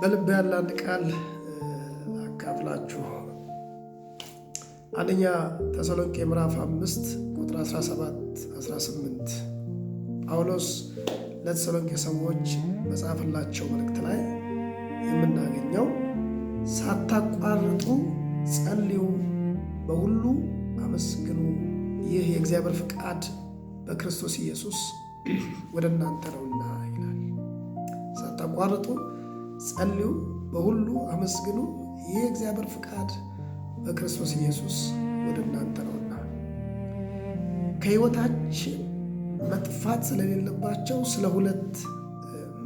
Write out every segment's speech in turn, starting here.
በልብ ያለ አንድ ቃል አካፍላችሁ አንደኛ ተሰሎንቄ ምዕራፍ 5 ቁጥር 17-18 ጳውሎስ ለተሰሎንቄ ሰዎች በጻፈላቸው መልእክት ላይ የምናገኘው ሳታቋርጡ ጸልዩ፣ በሁሉ አመስግኑ፣ ይህ የእግዚአብሔር ፍቃድ በክርስቶስ ኢየሱስ ወደ እናንተ ነውና ይላል። ሳታቋርጡ ጸልዩ፣ በሁሉ አመስግኑ፣ ይህ የእግዚአብሔር ፍቃድ በክርስቶስ ኢየሱስ ወደ እናንተ ነውና። ከሕይወታችን መጥፋት ስለሌለባቸው ስለ ሁለት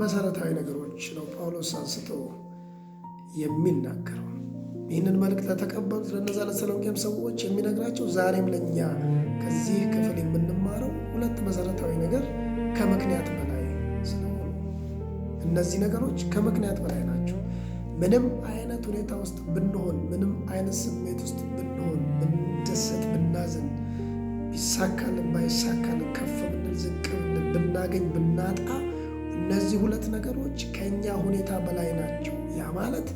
መሰረታዊ ነገሮች ነው ጳውሎስ አንስቶ የሚናገረው። ይህንን መልእክት ለተቀበሉት ለነዛ ለተሰሎንቄም ሰዎች የሚነግራቸው ዛሬም ለእኛ ከዚህ ክፍል የምንማረው ሁለት መሰረታዊ ነገር ከምክንያት በላይ ስለሆኑ፣ እነዚህ ነገሮች ከምክንያት በላይ ናቸው። ምንም አይነት ሁኔታ ውስጥ ብንሆን፣ ምንም አይነት ስሜት ውስጥ ብንሆን፣ ብንደሰት፣ ብናዝን፣ ቢሳካልን ባይሳካልን፣ ከፍ ብንል ዝቅ ብንል፣ ብናገኝ ብናጣ፣ እነዚህ ሁለት ነገሮች ከእኛ ሁኔታ በላይ ናቸው። ያ ማለት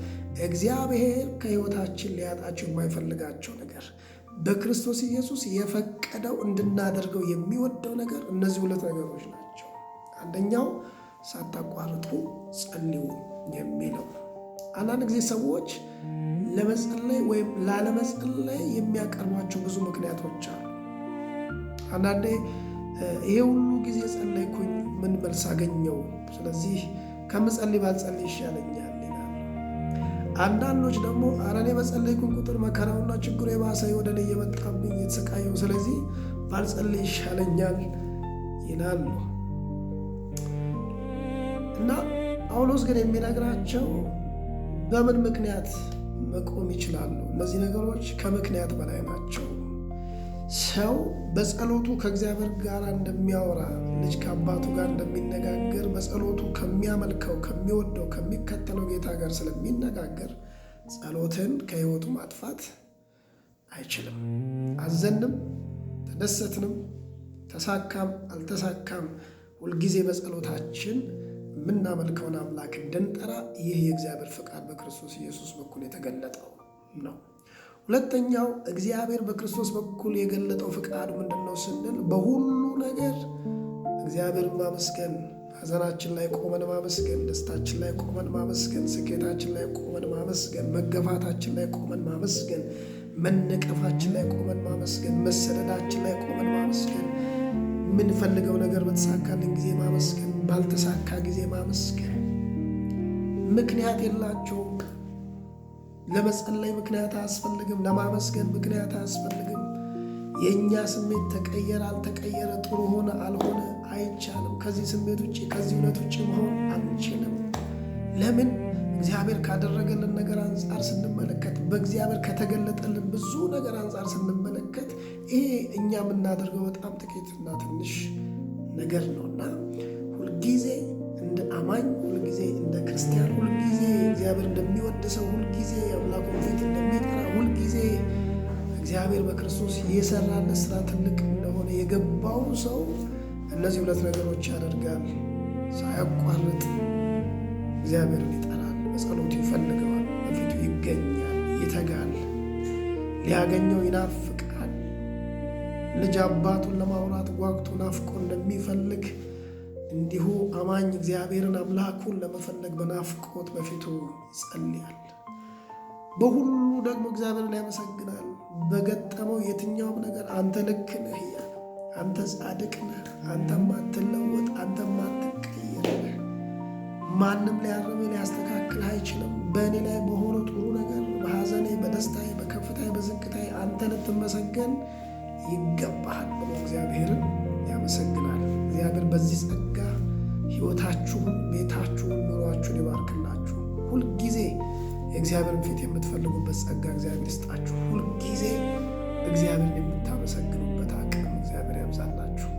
እግዚአብሔር ከሕይወታችን ሊያጣቸው የማይፈልጋቸው ነገር፣ በክርስቶስ ኢየሱስ የፈቀደው እንድናደርገው የሚወደው ነገር፣ እነዚህ ሁለት ነገሮች ናቸው። አንደኛው ሳታቋርጡ ጸልዩ የሚለው። አንዳንድ ጊዜ ሰዎች ለመጸለይ ወይም ላለመጸለይ የሚያቀርቧቸው ብዙ ምክንያቶች አሉ። አንዳንዴ ይሄ ሁሉ ጊዜ ጸለይኩኝ ምን መልስ አገኘው? ስለዚህ ከምጸልይ ባልጸልይ ይሻለኛል ይላሉ። አንዳንዶች ደግሞ ኧረ እኔ በጸለይኩኝ ቁጥር መከራውና ችግሩ የባሰ ወደ እኔ እየመጣብኝ የተሰቃየው፣ ስለዚህ ባልጸልይ ይሻለኛል ይላሉ። እና ጳውሎስ ግን የሚነግራቸው በምን ምክንያት መቆም ይችላሉ? እነዚህ ነገሮች ከምክንያት በላይ ናቸው። ሰው በጸሎቱ ከእግዚአብሔር ጋር እንደሚያወራ፣ ልጅ ከአባቱ ጋር እንደሚነጋገር፣ በጸሎቱ ከሚያመልከው፣ ከሚወደው፣ ከሚከተለው ጌታ ጋር ስለሚነጋገር ጸሎትን ከሕይወቱ ማጥፋት አይችልም። አዘንም፣ ተደሰትንም፣ ተሳካም አልተሳካም ሁልጊዜ በጸሎታችን የምናመልከውን አምላክ እንድንጠራ ይህ የእግዚአብሔር ፍቃድ በክርስቶስ ኢየሱስ በኩል የተገለጠው ነው። ሁለተኛው እግዚአብሔር በክርስቶስ በኩል የገለጠው ፍቃድ ምንድን ነው ስንል፣ በሁሉ ነገር እግዚአብሔርን ማመስገን፣ ሐዘናችን ላይ ቆመን ማመስገን፣ ደስታችን ላይ ቆመን ማመስገን፣ ስኬታችን ላይ ቆመን ማመስገን፣ መገፋታችን ላይ ቆመን ማመስገን፣ መነቀፋችን ላይ ቆመን ማመስገን፣ መሰደዳችን ላይ ቆመን ማመስገን፣ የምንፈልገው ነገር በተሳካልን ጊዜ ማመስገን፣ ባልተሳካ ጊዜ ማመስገን። ምክንያት የላቸውም። ለመጸለይ ምክንያት አያስፈልግም። ለማመስገን ምክንያት አያስፈልግም። የእኛ ስሜት ተቀየረ አልተቀየረ፣ ጥሩ ሆነ አልሆነ አይቻልም። ከዚህ ስሜት ውጭ፣ ከዚህ እውነት ውጭ መሆን አንችልም። ለምን? እግዚአብሔር ካደረገልን ነገር አንጻር ስንመለከት፣ በእግዚአብሔር ከተገለጠልን ብዙ ነገር አንጻር ስንመለከት፣ ይሄ እኛ የምናደርገው በጣም ጥቂትና ትንሽ ነገር ነውና ሁልጊዜ እንደ አማኝ፣ ሁልጊዜ እንደ ክርስቲያን፣ ሁልጊዜ እግዚአብሔር እንደሚወድ ሰው፣ ሁልጊዜ የአምላኩን ፊት እንደሚጠራ፣ ሁልጊዜ እግዚአብሔር በክርስቶስ የሰራለት ስራ ትልቅ እንደሆነ የገባው ሰው እነዚህ ሁለት ነገሮች ያደርጋል። ሳያቋርጥ እግዚአብሔርን ይጠራል፣ በጸሎቱ ይፈልገዋል፣ በፊቱ ይገኛል፣ ይተጋል፣ ሊያገኘው ይናፍቃል። ልጅ አባቱን ለማውራት ጓጉቶ ናፍቆ እንደሚፈልግ እንዲሁ አማኝ እግዚአብሔርን አምላኩን ለመፈለግ በናፍቆት በፊቱ ይጸልያል። በሁሉ ደግሞ እግዚአብሔርን ያመሰግናል። በገጠመው የትኛውም ነገር አንተ ልክ ነህ እያለ፣ አንተ ጻድቅ ነህ፣ አንተ ማትለወጥ፣ አንተ ማትቀየር ነህ፣ ማንም ሊያርም ሊያስተካክል አይችልም፣ በእኔ ላይ በሆነው ጥሩ ነገር፣ በሐዘኔ፣ በደስታዬ፣ በከፍታዬ፣ በዝቅታዬ አንተ ልትመሰገን ይገባሃል ብሎ እግዚአብሔርን ያመሰግናል። እግዚአብሔር በዚህ ጸጋ ሕይወታችሁን፣ ቤታችሁን፣ ኑሯችሁን ይባርክላችሁ። ሁልጊዜ የእግዚአብሔርን ፊት የምትፈልጉበት ጸጋ እግዚአብሔር ይስጣችሁ። ሁልጊዜ እግዚአብሔርን የምታመሰግኑበት አቅም እግዚአብሔር ያብዛላችሁ።